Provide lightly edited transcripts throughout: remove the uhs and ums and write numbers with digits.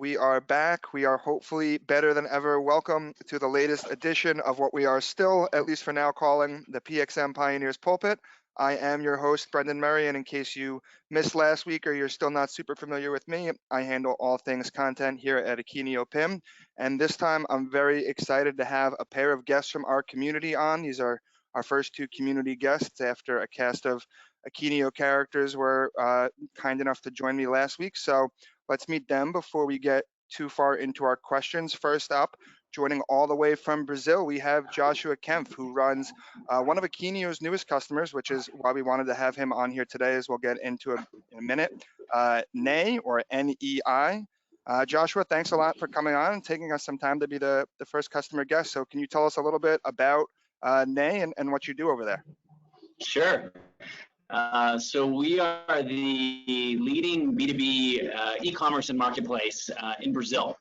We are back. We are hopefully better than ever. Welcome to the latest edition of what we are still, at least for now, calling the PXM Pioneers Pulpit. I am your host, Brendan Murray, and in case you missed last week or you're still not super familiar with me, I handle all things content here at Akeneo PIM. And this time, I'm very excited to have a pair of guests from our community on. These are our first two community guests after a cast of Akeneo characters were kind enough to join me last week. So let's meet them before we get too far into our questions. First up, joining all the way from Brazil, we have Joshua Kempf, who runs one of Akeneo's newest customers, which is why we wanted to have him on here today, as we'll get into in a minute, NEI, or NEI. Joshua, thanks a lot for coming on and taking us some time to be the first customer guest. So can you tell us a little bit about NEI and what you do over there? Sure. So we are the leading B2B e-commerce and marketplace in Brazil.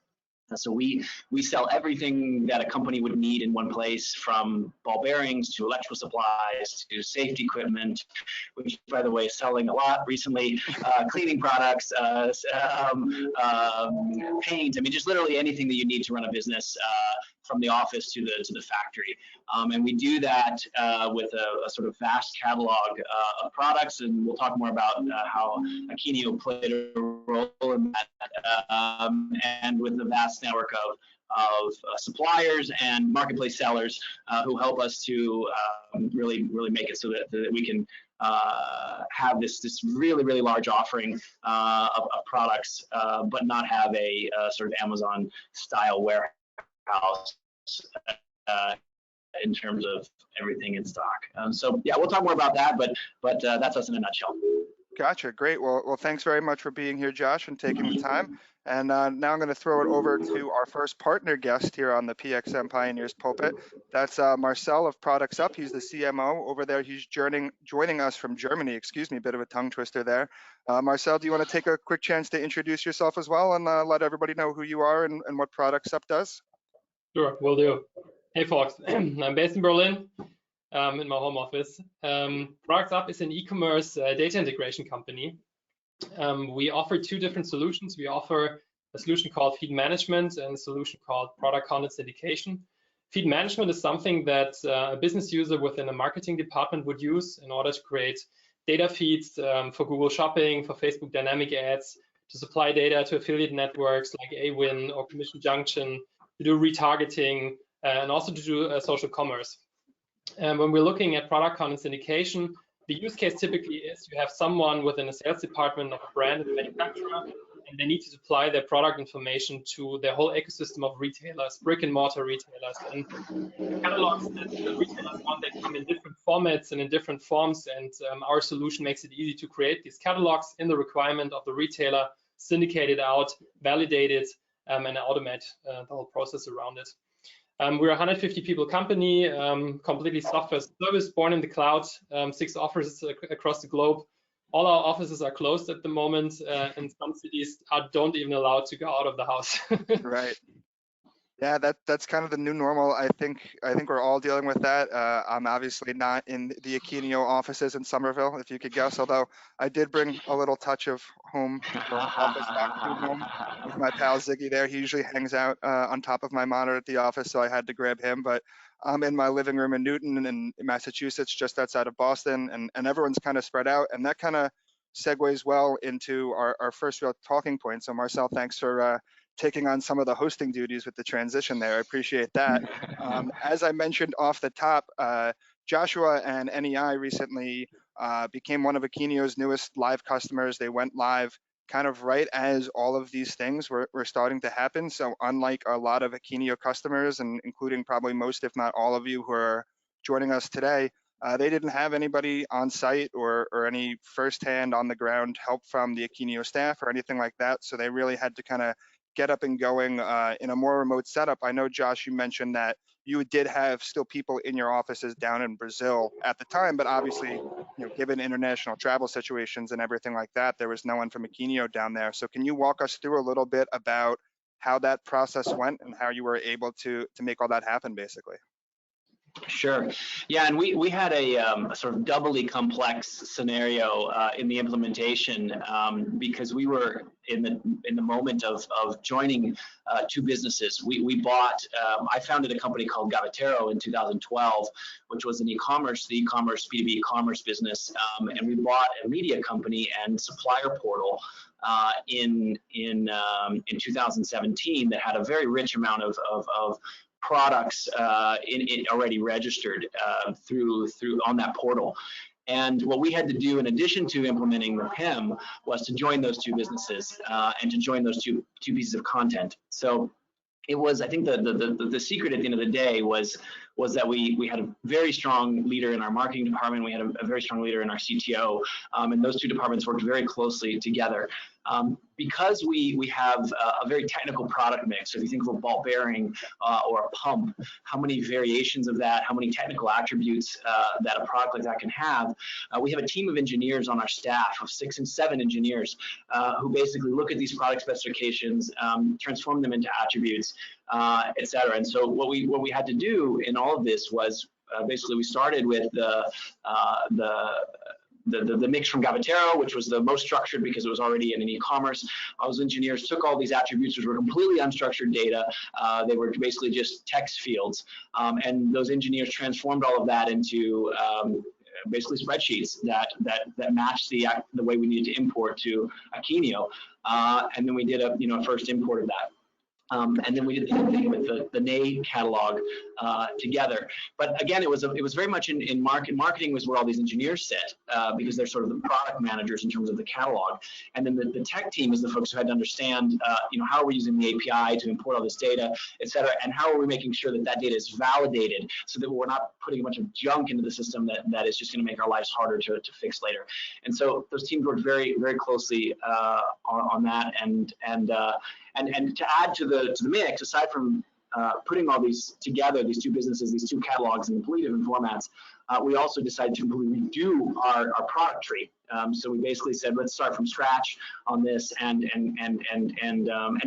So we sell everything that a company would need in one place, from ball bearings to electrical supplies to safety equipment, which, by the way, is selling a lot recently, cleaning products, paint. I mean, just literally anything that you need to run a business from the office to the factory. And we do that with a sort of vast catalog of products, and we'll talk more about how Akeneo played a role in that, and with the vast network of suppliers and marketplace sellers who help us to really make it so that we can have this really large offering of products, but not have a sort of Amazon style warehouse in terms of everything in stock. So yeah, we'll talk more about that, but that's us in a nutshell. Gotcha, great. Well, thanks very much for being here, Josh, and taking the time. And now I'm going to throw it over to our first partner guest here on the PXM Pioneers Pulpit. That's Marcel of Productsup. He's the CMO over there. He's joining us from Germany. Excuse me, a bit of a tongue twister there. Marcel, do you want to take a quick chance to introduce yourself as well and let everybody know who you are and what Productsup does? Sure, will do. Hey folks, I'm based in Berlin, in my home office. Productsup is an e-commerce data integration company. We offer two different solutions. We offer a solution called feed management and a solution called product content syndication. Feed management is something that a business user within a marketing department would use in order to create data feeds for Google Shopping, for Facebook dynamic ads, to supply data to affiliate networks like Awin or Commission Junction, to do retargeting, and also to do social commerce. And when we're looking at product content syndication, the use case typically is you have someone within a sales department of a brand and manufacturer, and they need to supply their product information to their whole ecosystem of retailers, brick and mortar retailers. And the catalogs that the retailers want, they come in different formats and in different forms, and our solution makes it easy to create these catalogs in the requirement of the retailer, syndicate it out, validate it, and automate the whole process around it. We're a 150 people company, completely software service, born in the cloud, 6 offices across the globe. All our offices are closed at the moment, and some cities don't even allow to go out of the house. Right. Yeah, that's kind of the new normal. I think we're all dealing with that. I'm obviously not in the Akeneo offices in Somerville, if you could guess, although I did bring a little touch of home office back to home with my pal Ziggy there. He usually hangs out on top of my monitor at the office, so I had to grab him. But I'm in my living room in Newton in Massachusetts, just outside of Boston, and everyone's kind of spread out. And that kind of segues well into our first real talking point. So Marcel, thanks for taking on some of the hosting duties with the transition there. I appreciate that. As I mentioned off the top, Joshua and NEI recently became one of Akeneo's newest live customers. They went live kind of right as all of these things were starting to happen. So unlike a lot of Akeneo customers, and including probably most, if not all of you who are joining us today, they didn't have anybody on site or any firsthand on the ground help from the Akeneo staff or anything like that. So they really had to kind of get up and going in a more remote setup. I know, Josh, you mentioned that you did have still people in your offices down in Brazil at the time, but obviously, given international travel situations and everything like that, there was no one from Akeneo down there. So can you walk us through a little bit about how that process went and how you were able to make all that happen, basically? Sure. Yeah, and we had a sort of doubly complex scenario in the implementation because we were in the moment of joining two businesses. We bought. I founded a company called Gavetero in 2012, which was an e-commerce B2B e-commerce business, and we bought a media company and supplier portal in 2017 that had a very rich amount of products already registered through on that portal. And what we had to do in addition to implementing the PIM was to join those two businesses and to join those two pieces of content. So it was, I think the secret at the end of the day was that we had a very strong leader in our marketing department. We had a very strong leader in our CTO, and those two departments worked very closely together. Because we have a very technical product mix. So if you think of a ball bearing or a pump, how many variations of that, how many technical attributes that a product like that can have. We have a team of engineers on our staff of 6 and 7 engineers who basically look at these product specifications, transform them into attributes, et cetera. And so what we had to do in all of this was basically we started with the mix from Gavetero, which was the most structured because it was already in an e-commerce. Those engineers took all these attributes, which were completely unstructured data. They were basically just text fields. And those engineers transformed all of that into basically spreadsheets that matched the way we needed to import to Akeneo. And then we did a first import of that. And then we did the same thing with the NEI catalog together. But again, it was very much in marketing. Marketing was where all these engineers sit because they're sort of the product managers in terms of the catalog. And then the tech team is the folks who had to understand, how are we using the API to import all this data, et cetera, and how are we making sure that that data is validated so that we're not putting a bunch of junk into the system that is just going to make our lives harder to fix later. And so those teams worked very, very closely on that. And to add to the mix, aside from putting all these together, these two businesses, these two catalogs in completely different formats, we also decided to completely redo our product tree. So we basically said, let's start from scratch on this and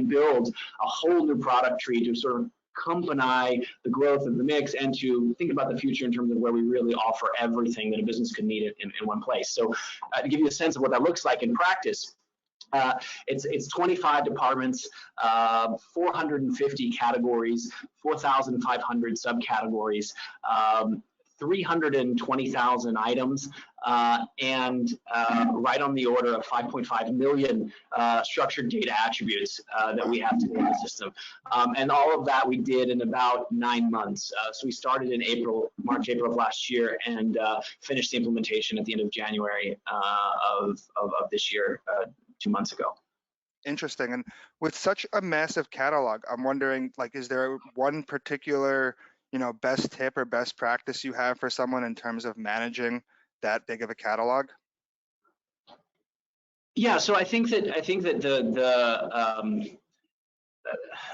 build a whole new product tree to sort of accompany the growth of the mix and to think about the future in terms of where we really offer everything that a business could need in one place. So to give you a sense of what that looks like in practice, it's 25 departments, 450 categories, 4,500 subcategories, 320,000 items, and right on the order of 5.5 million structured data attributes that we have today in the system. And all of that we did in about 9 months. So we started in March, April of last year, and finished the implementation at the end of January of this year, 2 months ago. Interesting. And with such a massive catalog, I'm wondering, is there one particular, best tip or best practice you have for someone in terms of managing that big of a catalog? Yeah, so I think that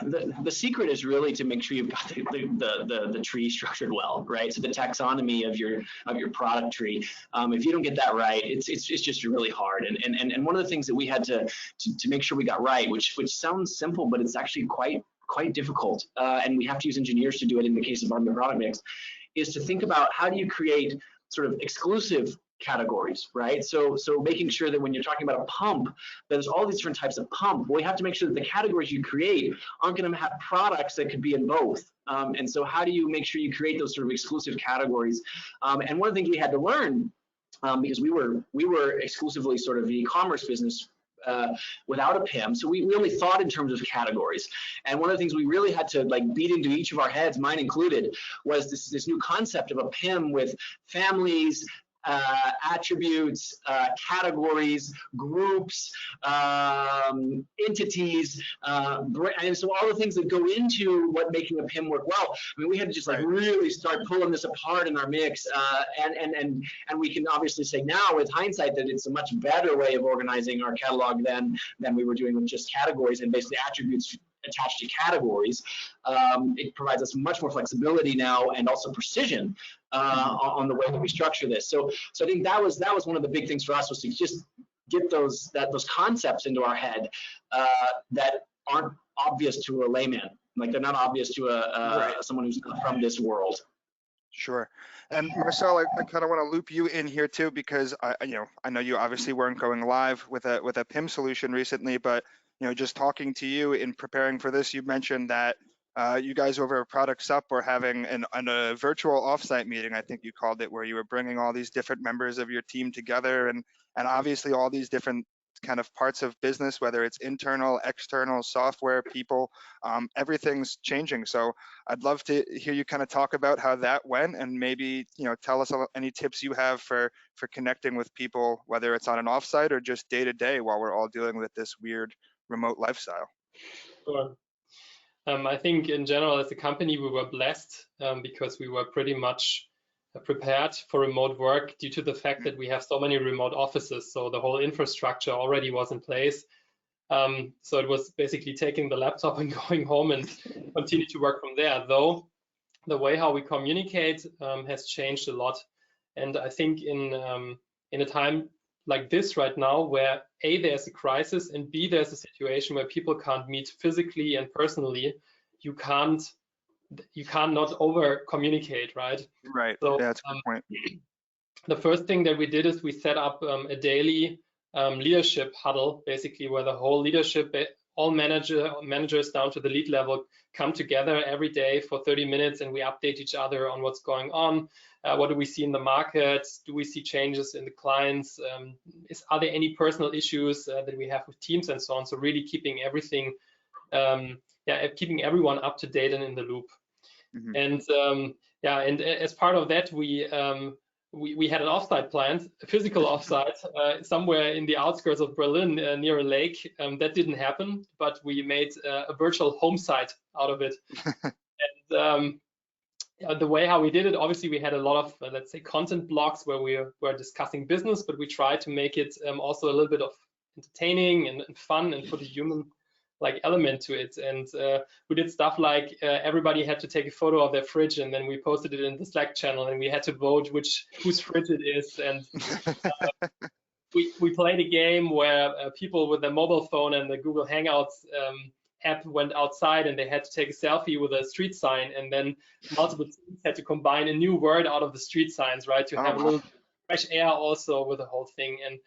the secret is really to make sure you've got the tree structured well, right? So the taxonomy of your product tree, if you don't get that right, it's just really hard. And one of the things that we had to make sure we got right, which sounds simple, but it's actually quite difficult, and we have to use engineers to do it in the case of our product mix, is to think about how do you create sort of exclusive categories, right? So making sure that when you're talking about a pump, there's all these different types of pump. Well, we have to make sure that the categories you create aren't going to have products that could be in both. And so how do you make sure you create those sort of exclusive categories? And one of the things we had to learn, because we were exclusively sort of the e-commerce business without a PIM, so we only thought in terms of categories. And one of the things we really had to beat into each of our heads, mine included, was this new concept of a PIM with families, attributes, categories, groups, entities, and so all the things that go into what making a PIM work well. I mean, we had to just really start pulling this apart in our mix, and we can obviously say now with hindsight that it's a much better way of organizing our catalog than we were doing with just categories and basically attributes attached to categories. It provides us much more flexibility now and also precision on the way that we structure this. So I think that was one of the big things for us, was to just get those concepts into our head that aren't obvious to a layman. Like, they're not obvious to someone who's not from this world. Sure. And Marcel, I kind of want to loop you in here too, because I know you obviously weren't going live with a PIM solution recently, but just talking to you in preparing for this, you mentioned that you guys over at Productsup were having a virtual offsite meeting, I think you called it, where you were bringing all these different members of your team together, and obviously all these different kind of parts of business, whether it's internal, external, software, people, everything's changing. So I'd love to hear you kind of talk about how that went, and maybe tell us any tips you have for connecting with people, whether it's on an offsite or just day to day while we're all dealing with this weird remote lifestyle. Sure. I think in general, as a company, we were blessed because we were pretty much prepared for remote work due to the fact that we have so many remote offices. So the whole infrastructure already was in place. So it was basically taking the laptop and going home and continue to work from there. Though the way how we communicate has changed a lot. And I think in a time like this right now, where A, there's a crisis, and B, there's a situation where people can't meet physically and personally, you cannot over communicate, right? Right. So, yeah, that's a good point. The first thing that we did is we set up a daily leadership huddle, basically, where the whole leadership, all managers down to the lead level, come together every day for 30 minutes, and we update each other on what's going on. What do we see in the market? Do we see changes in the clients? Are there any personal issues that we have with teams and so on? So really keeping everything, keeping everyone up to date and in the loop. Mm-hmm. And as part of that, we had an offsite planned, a physical offsite somewhere in the outskirts of Berlin near a lake. That didn't happen, but we made a virtual home site out of it. And the way how we did it, obviously we had a lot of, let's say, content blocks where we were discussing business, but we tried to make it also a little bit of entertaining and fun, and put a human element to it. And we did stuff like everybody had to take a photo of their fridge, and then we posted it in the Slack channel, and we had to vote whose fridge it is. And we played a game where people with their mobile phone and the Google Hangouts app went outside, and they had to take a selfie with a street sign, and then multiple teams had to combine a new word out of the street signs, right, to have a little fresh air also with the whole thing. And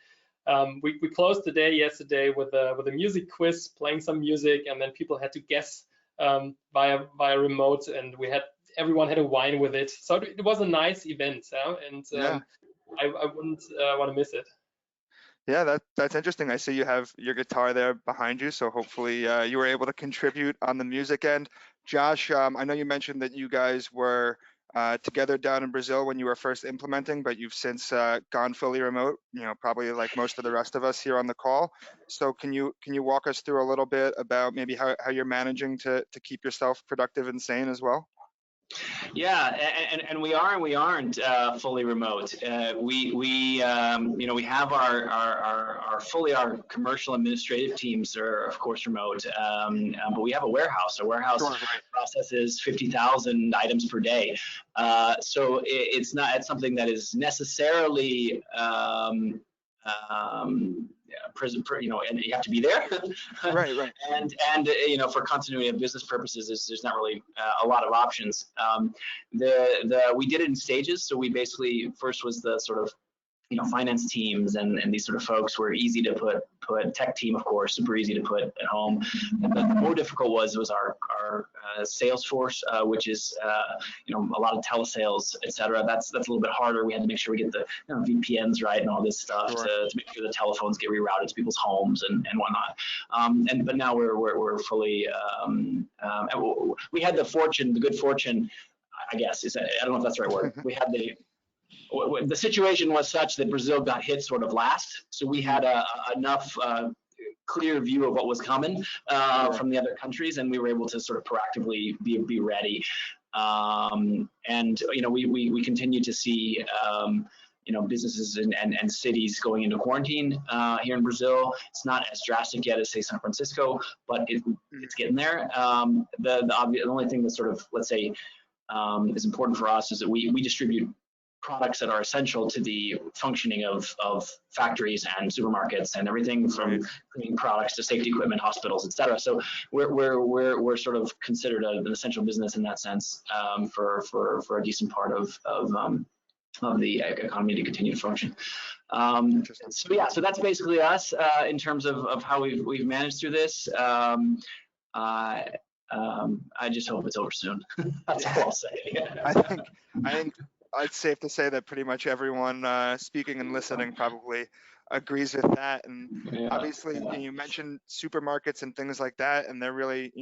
we closed the day yesterday with a music quiz, playing some music, and then people had to guess via remote, and everyone had a wine with it. So it was a nice event, and I wouldn't want to miss it. Yeah, that's interesting. I see you have your guitar there behind you, so hopefully you were able to contribute on the music end. Josh, I know you mentioned that you guys were together down in Brazil when you were first implementing, but you've since gone fully remote, probably like most of the rest of us here on the call. So can you walk us through a little bit about maybe how you're managing to keep yourself productive and sane as well? Yeah, and we are and we aren't fully remote. We have our commercial administrative teams are of course remote, but we have a warehouse. Our warehouse processes 50,000 items per day, so it's not something that is necessarily and you have to be there. Right. And for continuity of business purposes, there's not really a lot of options. We did it in stages. So we basically first was the sort of finance teams and these sort of folks were easy to put tech team, of course, super easy to put at home. But the more difficult was our sales force, which is a lot of telesales, et cetera. That's a little bit harder. We had to make sure we get the VPNs right and all this stuff to make sure the telephones get rerouted to people's homes and whatnot. But now we're fully. We had the good fortune, I guess. I don't know if that's the right word. We had the situation was such that Brazil got hit sort of last, so we had enough clear view of what was coming from the other countries, and we were able to sort of proactively be ready. We continue to see businesses and cities going into quarantine here in Brazil. It's not as drastic yet as say San Francisco, but it's getting there. The only thing that sort of, let's say, is important for us is that we distribute products that are essential to the functioning of factories and supermarkets and everything from cleaning products to safety equipment, hospitals, etc. So we're sort of considered an essential business in that sense, for a decent part of the economy to continue to function. So yeah, so that's basically us in terms of how we've managed through this. I just hope it's over soon. That's all I'll say. I think it's safe to say that pretty much everyone speaking and listening probably agrees with that. And obviously, you mentioned supermarkets and things like that, and they're really,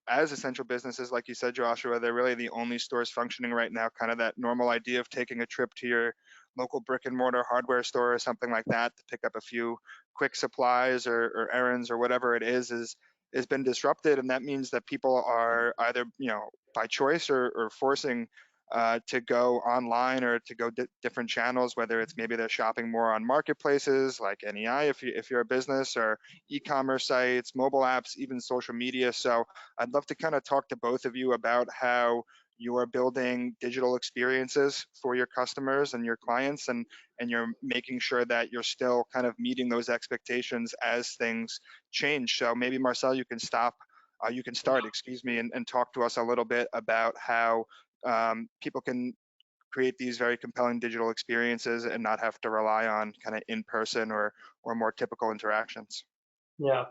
as essential businesses, like you said, Joshua, they're really the only stores functioning right now. Kind of that normal idea of taking a trip to your local brick and mortar hardware store or something like that to pick up a few quick supplies or errands or whatever it is has been disrupted. And that means that people are either, by choice or forcing to go online or to go different channels, whether it's maybe they're shopping more on marketplaces like NEI if you're a business, or e-commerce sites, mobile apps, even social media. So I'd love to kind of talk to both of you about how you are building digital experiences for your customers and your clients, and you're making sure that you're still kind of meeting those expectations as things change. So maybe Marcel, you can start, and talk to us a little bit about how people can create these very compelling digital experiences and not have to rely on kind of in-person or more typical interactions. Yeah,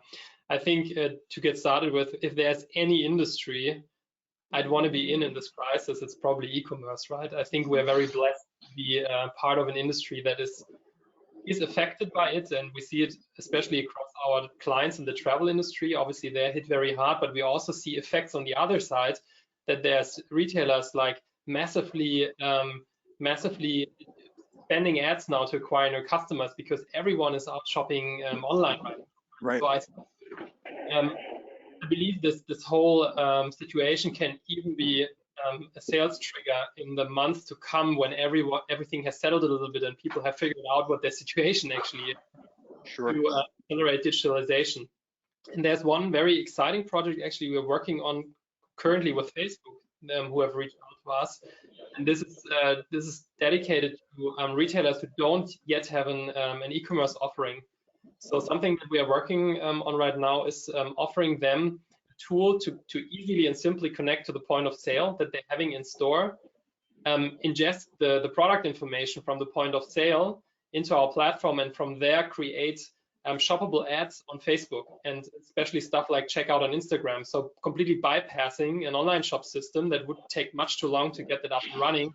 I think to get started with, if there's any industry I'd want to be in this crisis, it's probably e-commerce, right? I think we're very blessed to be part of an industry that is affected by it, and we see it especially across our clients in the travel industry. Obviously, they're hit very hard, but we also see effects on the other side, that there's retailers like massively spending ads now to acquire new customers because everyone is out shopping online right now. So I believe this whole situation can even be a sales trigger in the months to come, when everything has settled a little bit and people have figured out what their situation actually is, to accelerate digitalization. And there's one very exciting project actually we're working on currently with Facebook, who have reached out to us, and this is dedicated to retailers who don't yet have an e-commerce offering. So something that we are working on right now is offering them a tool to easily and simply connect to the point of sale that they're having in store, ingest the product information from the point of sale into our platform, and from there create shoppable ads on Facebook, and especially stuff like checkout on Instagram. So completely bypassing an online shop system that would take much too long to get that up and running,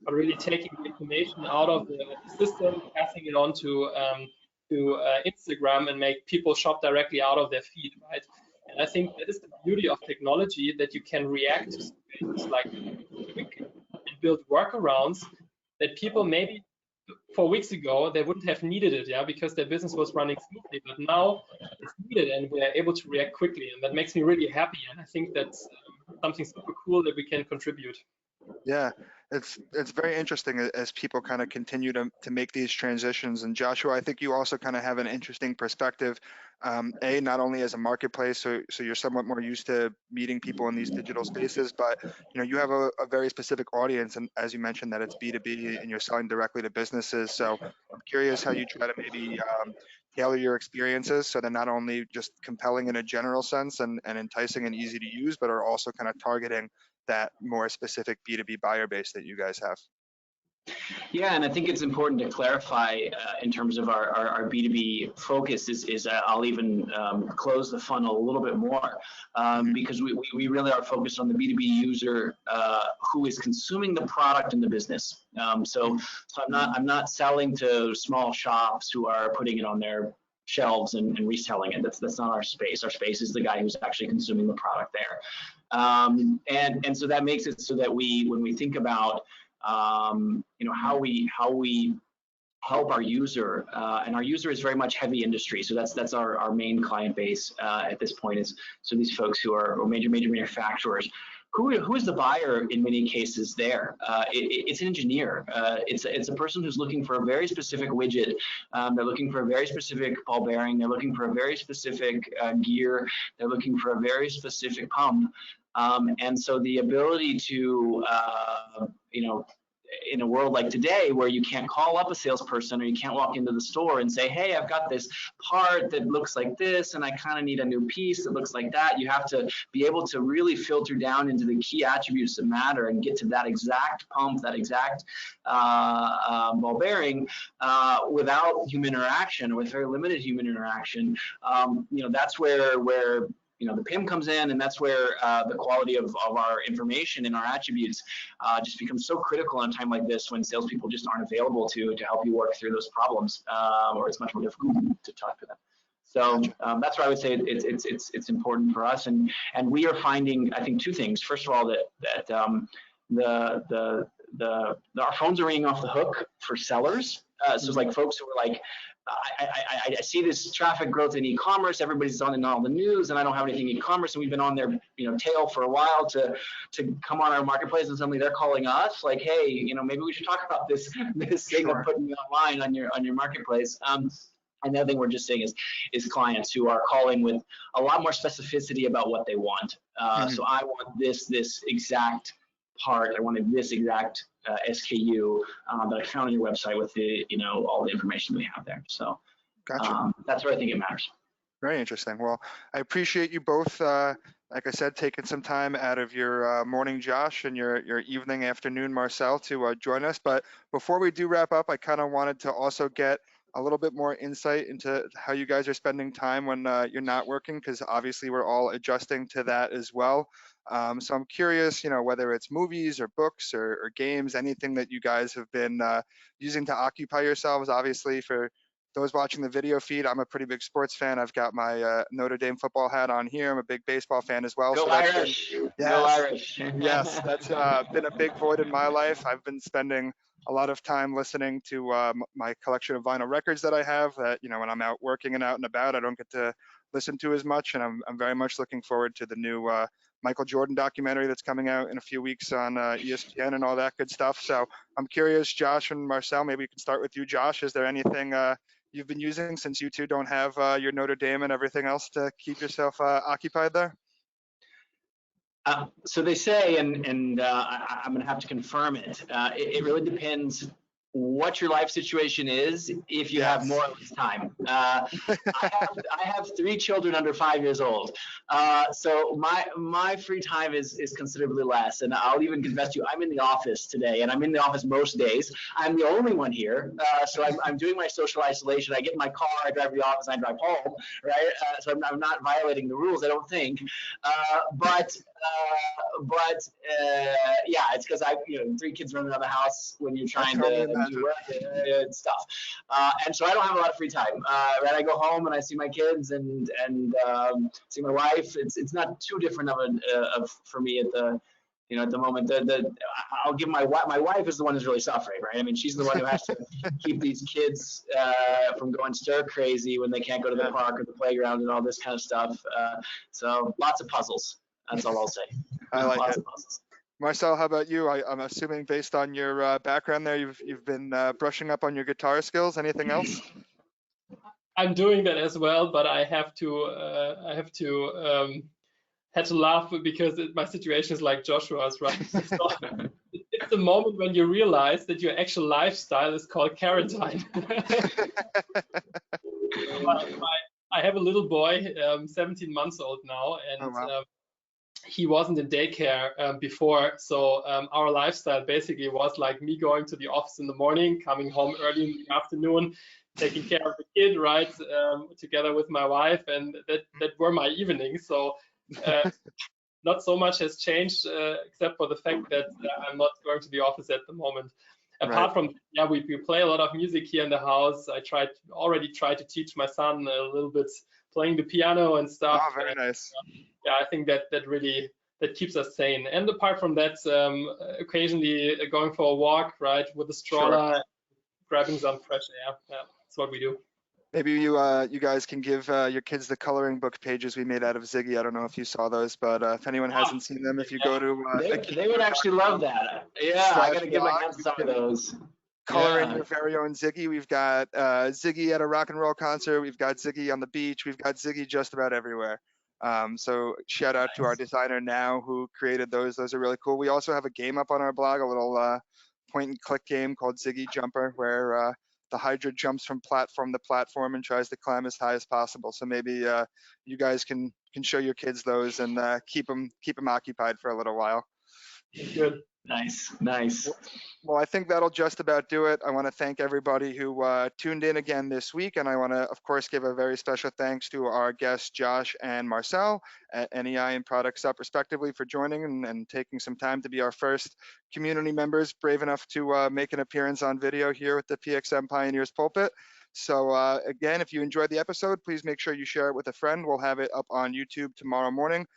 but really taking the information out of the system, passing it on to Instagram, and make people shop directly out of their feed, right? And I think that is the beauty of technology, that you can react to situations like quickly and build workarounds that people maybe 4 weeks ago they wouldn't have needed it, because their business was running smoothly, but now it's needed and we are able to react quickly, and that makes me really happy. And I think that's something super cool that we can contribute. Yeah, it's very interesting as people kind of continue to make these transitions. And Joshua, I think you also kind of have an interesting perspective, not only as a marketplace, so you're somewhat more used to meeting people in these digital spaces, but you have a very specific audience, and as you mentioned that it's B2B and you're selling directly to businesses. So I'm curious how you try to maybe tailor your experiences so they're not only just compelling in a general sense and enticing and easy to use, but are also kind of targeting that more specific B2B buyer base that you guys have. Yeah, and I think it's important to clarify in terms of our B2B focus is I'll even close the funnel a little bit more, because we really are focused on the B2B user who is consuming the product in the business. So I'm not selling to small shops who are putting it on their shelves and reselling it. That's not our space. Our space is the guy who's actually consuming the product there. And so that makes it so that when we think about how we help our user, and our user is very much heavy industry, so that's our main client base at this point, is so these folks who are major manufacturers. Who is the buyer in many cases there? It's an engineer. It's a person who's looking for a very specific widget. They're looking for a very specific ball bearing. They're looking for a very specific gear. They're looking for a very specific pump. And so the ability to in a world like today where you can't call up a salesperson or you can't walk into the store and say, hey, I've got this part that looks like this and I kind of need a new piece that looks like that. You have to be able to really filter down into the key attributes that matter and get to that exact pump, that exact ball bearing without human interaction, or with very limited human interaction. That's where the PIM comes in, and that's where the quality of our information and our attributes just becomes so critical in a time like this when salespeople just aren't available to help you work through those problems, or it's much more difficult to talk to them. So that's why I would say it's important for us, and we are finding, I think, two things. First of all, that our phones are ringing off the hook for sellers. So it's like folks who are like, I see this traffic growth in e-commerce. Everybody's on all the news, and I don't have anything e-commerce. And we've been on their tail for a while to come on our marketplace, and suddenly they're calling us like, hey, maybe we should talk about this thing of putting me online on your marketplace. And the other thing we're just seeing is clients who are calling with a lot more specificity about what they want. So I want this exact part. I wanted this exact SKU that I found on your website with the all the information we have there. So Gotcha. That's where I think it matters. Very interesting. Well, I appreciate you both, like I said, taking some time out of your morning, Josh, and your evening, afternoon, Marcel, to join us. But before we do wrap up, I kind of wanted to also get a little bit more insight into how you guys are spending time when you're not working, because obviously we're all adjusting to that as well. So I'm curious, whether it's movies or books or games, anything that you guys have been using to occupy yourselves. Obviously, for those watching the video feed, I'm a pretty big sports fan. I've got my Notre Dame football hat on here. I'm a big baseball fan as well. Go so Irish! Go Irish! Yes, that's been a big void in my life. I've been spending a lot of time listening to my collection of vinyl records that I have that, when I'm out working and out and about, I don't get to listen to as much. And I'm very much looking forward to the new Michael Jordan documentary that's coming out in a few weeks on ESPN and all that good stuff. So I'm curious, Josh and Marcel, maybe we can start with you, Josh. Is there anything you've been using, since you two don't have your Notre Dame and everything else, to keep yourself occupied there? So they say, and I'm going to have to confirm it. It really depends what your life situation is, if you have more or less time. I have 3 children under 5 years old, so my free time is considerably less. And I'll even confess to you, I'm in the office today, and I'm in the office most days. I'm the only one here, so I'm doing my social isolation. I get in my car, I drive to the office, I drive home, right? So I'm not violating the rules, I don't think. But yeah, it's because 3 kids running around the house when you're trying to do work and stuff, and so I don't have a lot of free time. Right, I go home and I see my kids and see my wife. It's not too different of for me at the at the moment. I'll give my wife is the one who's really suffering, right? I mean, she's the one who has to keep these kids from going stir crazy when they can't go to the park or the playground and all this kind of stuff. So lots of puzzles. That's all I'll say. I like it. Marcel, how about you? I'm assuming, based on your background there, you've been brushing up on your guitar skills. Anything else? I'm doing that as well, but I had to laugh because my situation is like Joshua's, right? So it's the moment when you realize that your actual lifestyle is called carrot time. I have a little boy, 17 months old now, and he wasn't in daycare before, so our lifestyle basically was like me going to the office in the morning, coming home early in the afternoon, taking care of the kid, right, together with my wife, and that were my evenings. So not so much has changed, except for the fact that I'm not going to the office at the moment. Apart from, we play a lot of music here in the house. I already tried to teach my son a little bit playing the piano and stuff. Oh, very nice. I think that really keeps us sane. And apart from that, occasionally going for a walk, right, with a stroller, grabbing some fresh air. Yeah, that's what we do. Maybe you guys can give your kids the coloring book pages we made out of Ziggy. I don't know if you saw those, but if anyone hasn't seen them, if you go to they would actually love that. Yeah, I gotta give my hands some of those. Coloring your very own Ziggy. We've got Ziggy at a rock and roll concert. We've got Ziggy on the beach. We've got Ziggy just about everywhere. So shout out to our designer now who created those. Those are really cool. We also have a game up on our blog, a little point and click game called Ziggy Jumper, where the Hydra jumps from platform to platform and tries to climb as high as possible. So maybe you guys can show your kids those and keep them occupied for a little while. Good. Nice, nice. Well, I think that'll just about do it. I want to thank everybody who tuned in again this week, and I want to, of course, give a very special thanks to our guests, Josh and Marcel at NEI and Productsup, respectively, for joining and taking some time to be our first community members brave enough to make an appearance on video here with the PXM Pioneers Pulpit. So again, if you enjoyed the episode, please make sure you share it with a friend. We'll have it up on YouTube tomorrow morning.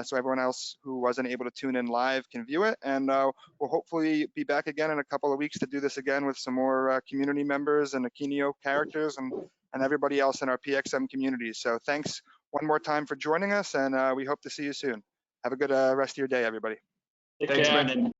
So everyone else who wasn't able to tune in live can view it, and we'll hopefully be back again in a couple of weeks to do this again with some more community members and Akeneo characters and everybody else in our PXM community. So thanks one more time for joining us, and we hope to see you soon. Have a good rest of your day, everybody. Take Thanks, care. Brendan.